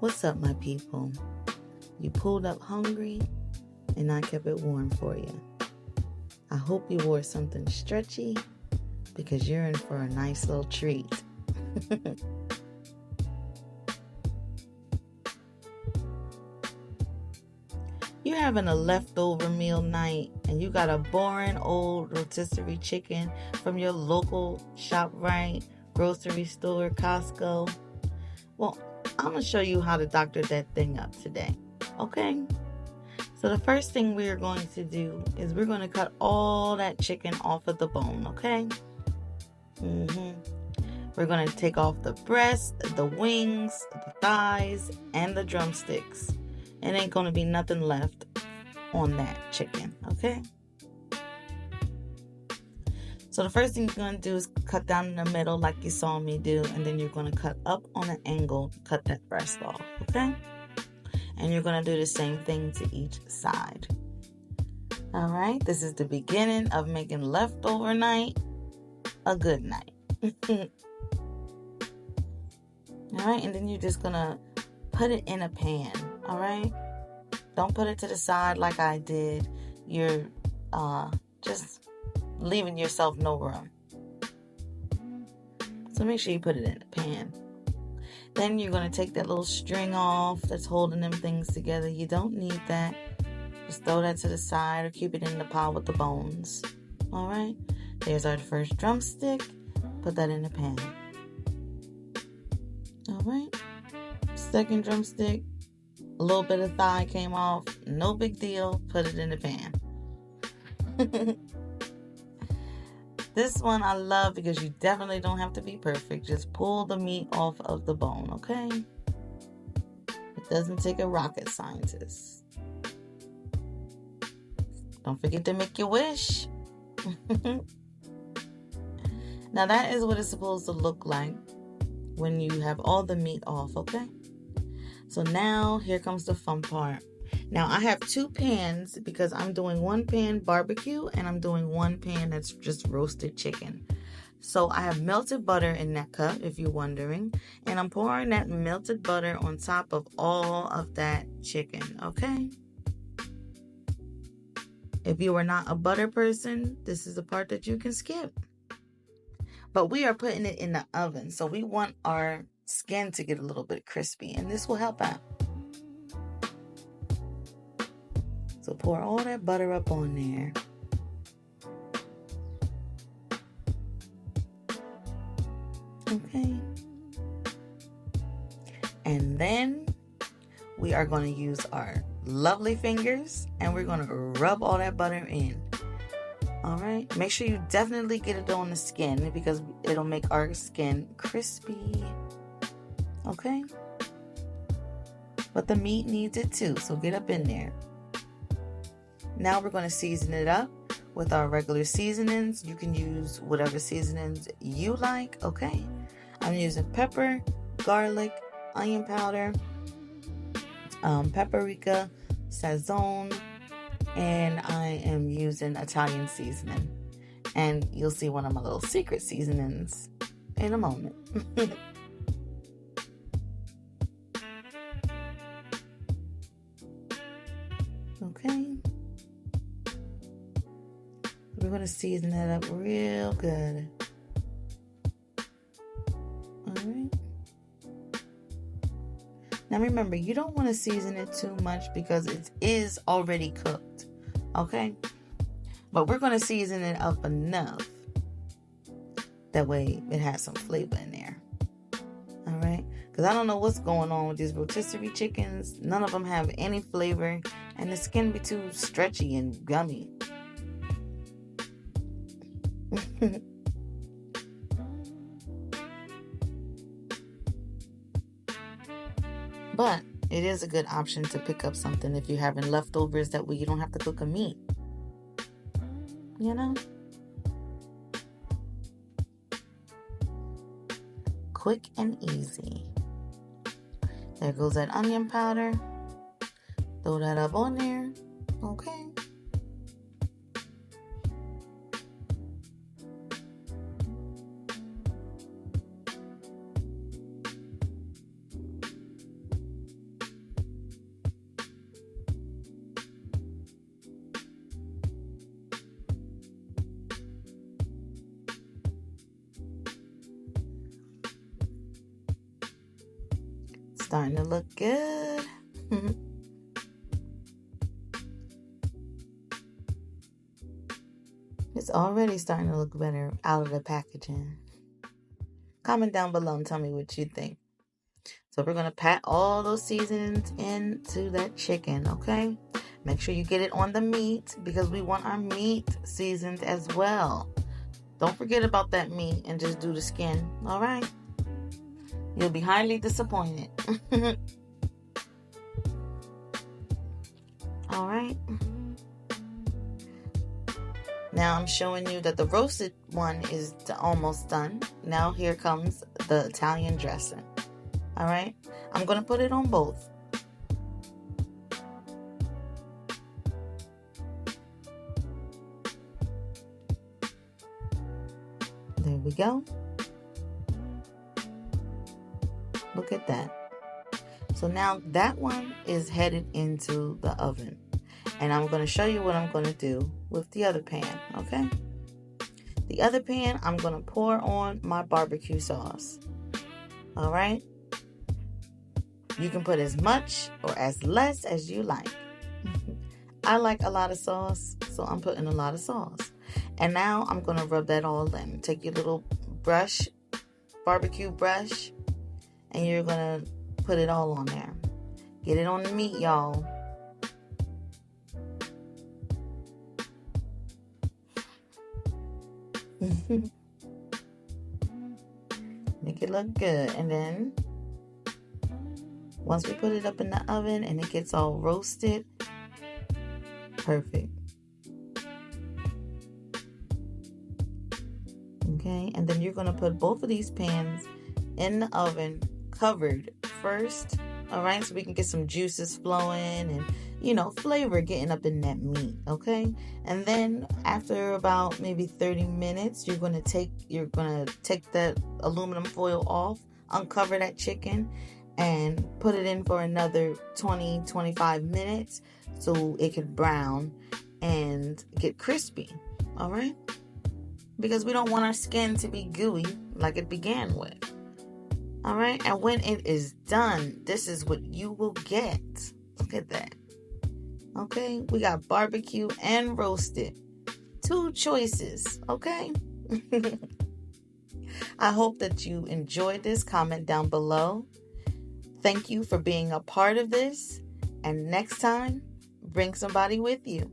What's up, my people? You pulled up hungry, and I kept it warm for you. I hope you wore something stretchy, because you're in for a nice little treat. You're having a leftover meal night, and you got a boring old rotisserie chicken from your local ShopRite, grocery store, Costco. Well, I'm going to show you how to doctor that thing up today, okay? So the first thing we're going to do is we're going to cut all that chicken off of the bone, okay? We're going to take off the breast, the wings, the thighs, and the drumsticks. It ain't going to be nothing left on that chicken, okay? So the first thing you're going to do is cut down in the middle like you saw me do, and then you're going to cut up on an angle to cut that breast off, okay? And you're going to do the same thing to each side. All right, this is the beginning of making leftover night a good night. All right, and then you're just going to put it in a pan, all right? Don't put it to the side like I did. You're just leaving yourself no room. So make sure you put it in the pan. Then you're going to take that little string off that's holding them things together. You don't need that. Just throw that to the side or keep it in the pot with the bones. All right? There's our first drumstick. Put that in the pan. All right? Second drumstick. A little bit of thigh came off. No big deal. Put it in the pan. This one I love because you definitely don't have to be perfect. Just pull the meat off of the bone, okay? It doesn't take a rocket scientist. Don't forget to make your wish. Now that is what it's supposed to look like when you have all the meat off, okay? So now here comes the fun part. Now I have two pans because I'm doing one pan barbecue and I'm doing one pan that's just roasted chicken. So I have melted butter in that cup, if you're wondering, and I'm pouring that melted butter on top of all of that chicken, okay? If you are not a butter person, this is the part that you can skip. But we are putting it in the oven, so we want our skin to get a little bit crispy, and this will help out. So pour all that butter up on there. Okay. And then we are going to use our lovely fingers and we're going to rub all that butter in. All right. Make sure you definitely get it on the skin because it'll make our skin crispy. Okay. But the meat needs it too, so get up in there. Now we're going to season it up with our regular seasonings. You can use whatever seasonings you like, okay? I'm using pepper, garlic, onion powder, paprika, sazon, and I am using Italian seasoning. And you'll see one of my little secret seasonings in a moment. Okay. We're going to season that up real good. Alright. Now remember, you don't want to season it too much because it is already cooked. Okay? But we're going to season it up enough. That way it has some flavor in there. Alright? Because I don't know what's going on with these rotisserie chickens. None of them have any flavor. And the skin be too stretchy and gummy. But it is a good option to pick up something if you're having leftovers that way you don't have to cook a meat. You know? Quick and easy. There goes that onion powder. Throw that up on there. Okay. Starting to look good. It's already starting to look better out of the packaging. Comment down below and tell me what you think. So we're going to pat all those seasonings into that chicken, okay? Make sure you get it on the meat because we want our meat seasoned as well. Don't forget about that meat and just do the skin, all right? You'll be highly disappointed. All right. Now I'm showing you that the roasted one is almost done. Now here comes the Italian dressing. All right. I'm going to put it on both. There we go. Look at that. So now that one is headed into the oven. And I'm going to show you what I'm going to do with the other pan, okay? The other pan, I'm going to pour on my barbecue sauce. All right? You can put as much or as less as you like. I like a lot of sauce, so I'm putting a lot of sauce. And now I'm going to rub that all in. Take your little brush, barbecue brush, and you're going to put it all on there. Get it on the meat, y'all. Make it look good. And then once we put it up in the oven and it gets all roasted, perfect. Okay, and then you're going to put both of these pans in the oven covered first, all right, so we can get some juices flowing and, you know, flavor getting up in that meat, okay? And then after about maybe 30 minutes, you're going to take that aluminum foil off, uncover that chicken, and put it in for another 20-25 minutes so it could brown and get crispy, all right? Because we don't want our skin to be gooey like it began with. All right, and when it is done, this is what you will get. Look at that. Okay, we got barbecue and roasted. 2 choices, okay? I hope that you enjoyed this. Comment down below. Thank you for being a part of this. And next time, bring somebody with you.